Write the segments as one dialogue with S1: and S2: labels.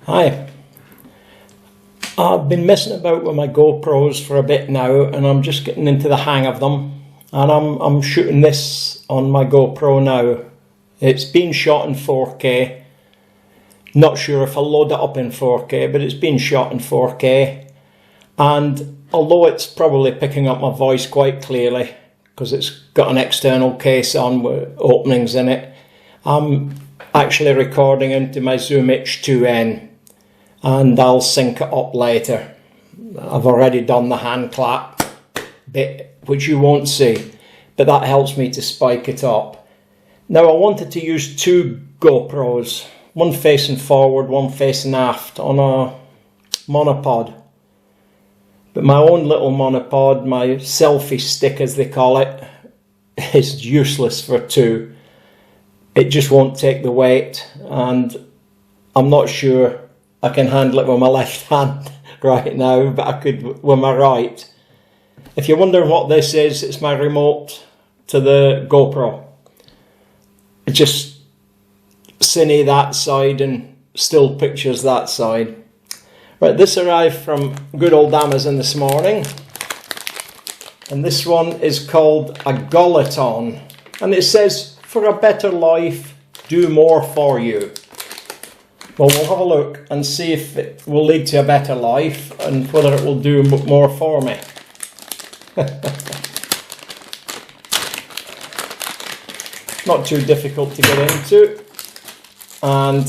S1: Hi. I've been messing about with my GoPros for a bit now, and I'm just getting into the hang of them. And I'm shooting this on my GoPro now. It's been shot in 4K. Not sure if I'll load it up in 4K, but it's been shot in 4K. And although it's probably picking up my voice quite clearly, because it's got an external case on with openings in it, I'm actually recording into my Zoom H2n. And I'll sync it up later. I've already done the hand clap bit, which you won't see, but that helps me to spike it up. Now I wanted to use two GoPros, one facing forward, one facing aft on a monopod. But my own little monopod, my selfie stick as they call it, is useless for two. It just won't take the weight, and I'm not sure I can handle it with my left hand right now, but I could with my right. If you're wondering what this is, it's my remote to the GoPro. It just cine that side and still pictures that side. Right, this arrived from good old Amazon this morning. And this one is called a gullet. And it says, "For a better life, do more for you." Well, we'll have a look and see if it will lead to a better life and whether it will do more for me. Not too difficult to get into. And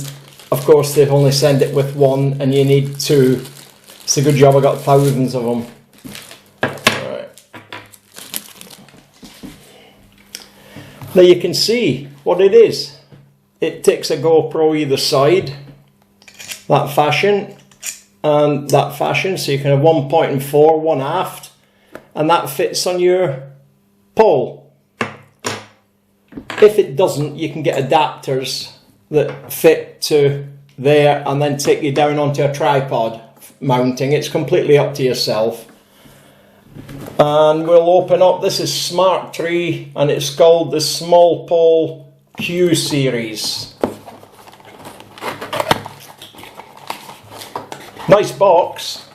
S1: of course they've only sent it with one and you need two. It's a good job I got thousands of them. Right. Now you can see what it is. It takes a GoPro either side, that fashion and that fashion, so you can have 1.4, one aft, and that fits on your pole. If it doesn't, you can get adapters that fit to there and then take you down onto a tripod mounting. It's completely up to yourself. And we'll open up, this is Smart Tree and it's called the Small Pole Q Series. Nice box.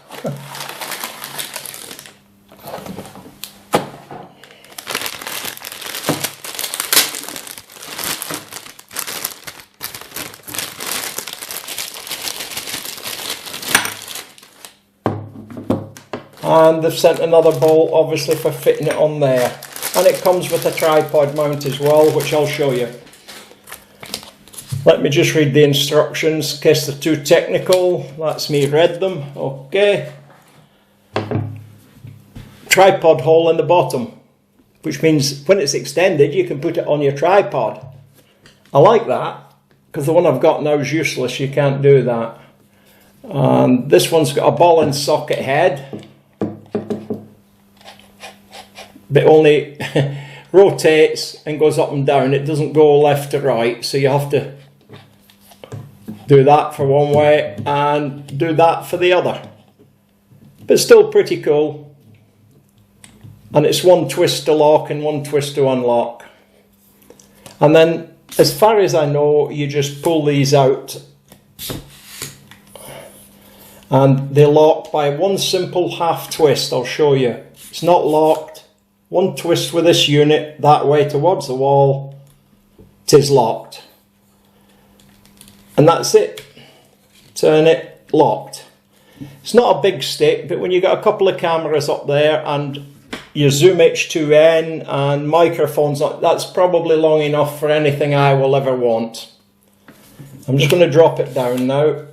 S1: And they've sent another bolt obviously for fitting it on there. And it comes with a tripod mount as well, which I'll show you. Let me just read the instructions in case they're too technical. That's me read them. Okay. Tripod hole in the bottom, which means when it's extended you can put it on your tripod. I like that because the one I've got now is useless. You can't do that. And this one's got a ball and socket head, but only rotates and goes up and down. It doesn't go left to right, so you have to do that for one way and do that for the other. But still pretty cool. And it's one twist to lock and one twist to unlock. And then, as far as I know, you just pull these out and they lock by one simple half twist. I'll show you. It's not locked. One twist with this unit that way towards the wall, 'tis locked. And that's it. Turn it, locked. It's not a big stick, but when you've got a couple of cameras up there and your Zoom H2n and microphones, that's probably long enough for anything I will ever want. I'm just going to drop it down now.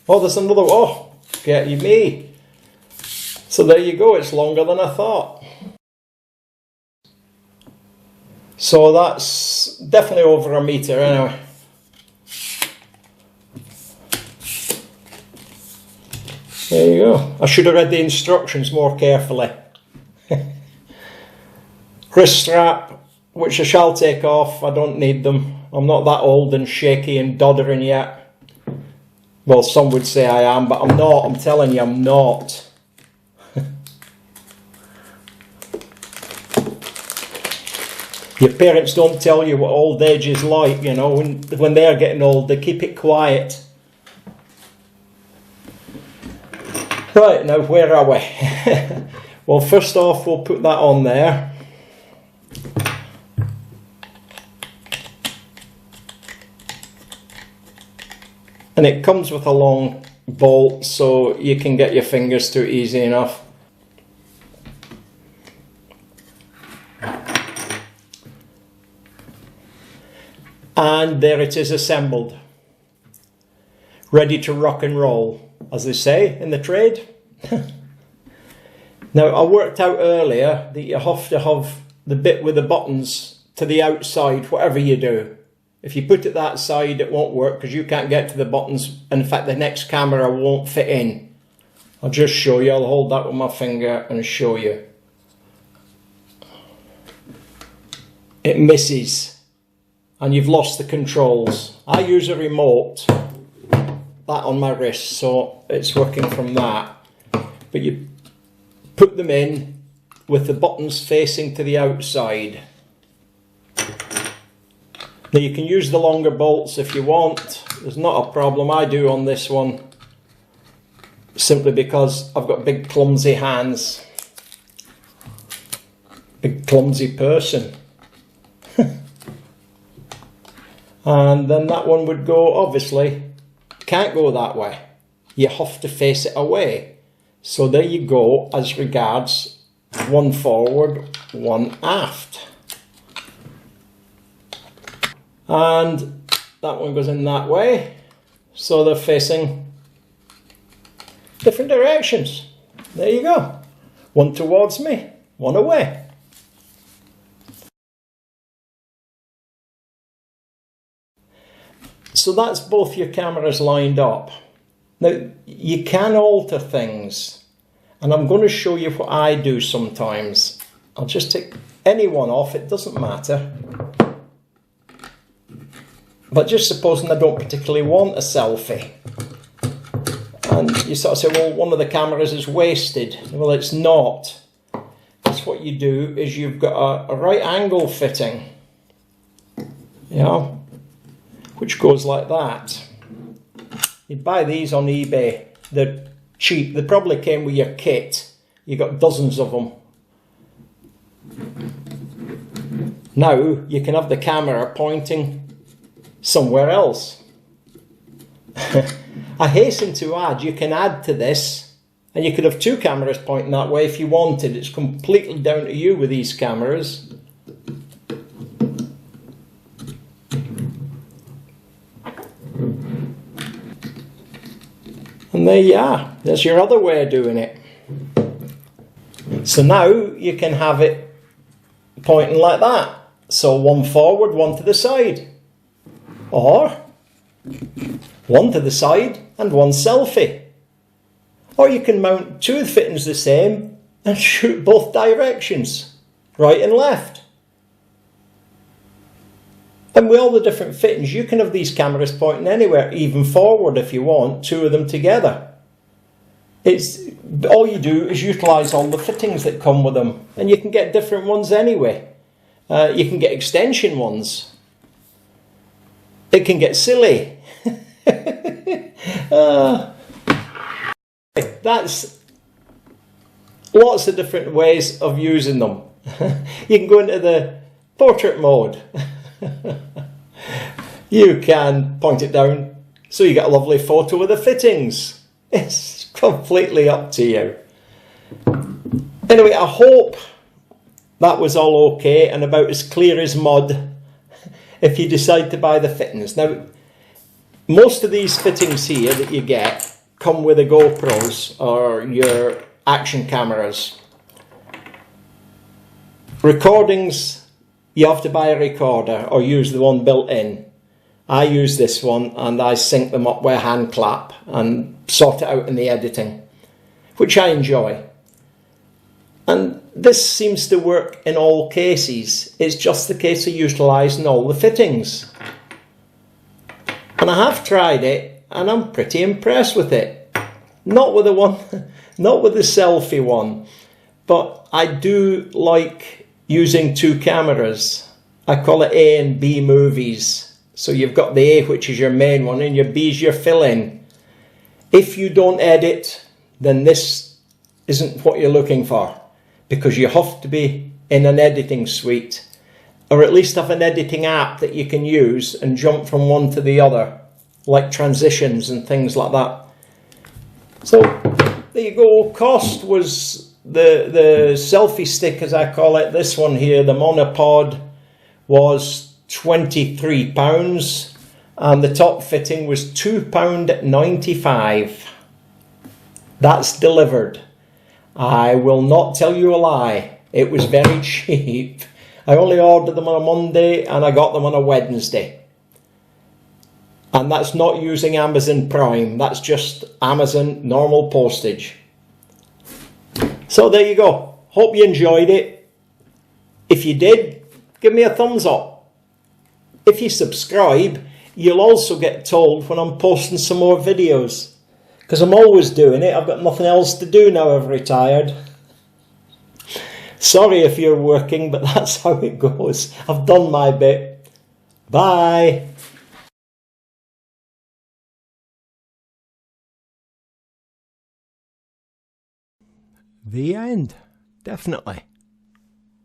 S1: Oh, there's another one. Oh, get you me. So there you go, it's longer than I thought. So that's definitely over a metre anyway. There you go. I should have read the instructions more carefully. Wrist strap, which I shall take off. I don't need them. I'm not that old and shaky and doddering yet. Well, some would say I am, but I'm not. I'm telling you, I'm not. Your parents don't tell you what old age is like, you know, when they're getting old, they keep it quiet. Right, now where are we? Well, first off, we'll put that on there. And it comes with a long bolt, so you can get your fingers to it easy enough. And there it is assembled. Ready to rock and roll, as they say in the trade. Now, I worked out earlier that you have to have the bit with the buttons to the outside, whatever you do. If you put it that side, it won't work because you can't get to the buttons. In fact, the next camera won't fit in. I'll just show you. I'll hold that with my finger and show you. It misses. And you've lost the controls. I use a remote, that on my wrist, so it's working from that. But you put them in with the buttons facing to the outside. Now you can use the longer bolts if you want. There's not a problem. I do on this one, simply because I've got big clumsy hands. Big clumsy person. And then that one would go, obviously, can't go that way. You have to face it away. So there you go, as regards one forward, one aft. And that one goes in that way. So they're facing different directions. There you go. One towards me, one away. So that's both your cameras lined up. Now, you can alter things, and I'm going to show you what I do sometimes. I'll just take any one off, it doesn't matter. But just supposing I don't particularly want a selfie. And you sort of say, well, one of the cameras is wasted. Well, it's not. That's what you do, is you've got a right angle fitting. You know, which goes like that. You buy these on eBay. They're cheap. They probably came with your kit. You got dozens of them. Now you can have the camera pointing somewhere else. I hasten to add, you can add to this, and you could have two cameras pointing that way if you wanted. It's completely down to you with these cameras. And there you are. There's your other way of doing it. So now you can have it pointing like that. So one forward, one to the side. Or one to the side and one selfie. Or you can mount two fittings the same and shoot both directions, right and left. And with all the different fittings, you can have these cameras pointing anywhere, even forward if you want, two of them together. It's all you do is utilise all the fittings that come with them, and you can get different ones anyway. You can get extension ones. It can get silly. That's lots of different ways of using them. You can go into the portrait mode. You can point it down so you get a lovely photo with the fittings. It's completely up to you. Anyway, I hope that was all okay and about as clear as mud if you decide to buy the fittings. Now, most of these fittings here that you get come with the GoPros or your action cameras. Recordings, you have to buy a recorder or use the one built in. I use this one and I sync them up with a hand clap and sort it out in the editing, which I enjoy. And this seems to work in all cases. It's just the case of utilising all the fittings. And I have tried it and I'm pretty impressed with it. Not with the one, not with the selfie one, but I do like using two cameras. I call it A and B movies. So you've got the A, which is your main one, and your B is your fill-in. If you don't edit, then this isn't what you're looking for, because you have to be in an editing suite, or at least have an editing app that you can use and jump from one to the other, like transitions and things like that. So there you go. Cost was the selfie stick, as I call it, this one here, the monopod, was £23, and the top fitting was £2.95. That's delivered. I will not tell you a lie, it was very cheap. I only ordered them on a Monday and I got them on a Wednesday. And that's not using Amazon Prime, that's just Amazon normal postage. So there you go. Hope you enjoyed it. If you did, give me a thumbs up. If you subscribe, you'll also get told when I'm posting some more videos, because I'm always doing it. I've got nothing else to do now I've retired. Sorry if you're working, but that's how it goes. I've done my bit. Bye. The end. Definitely.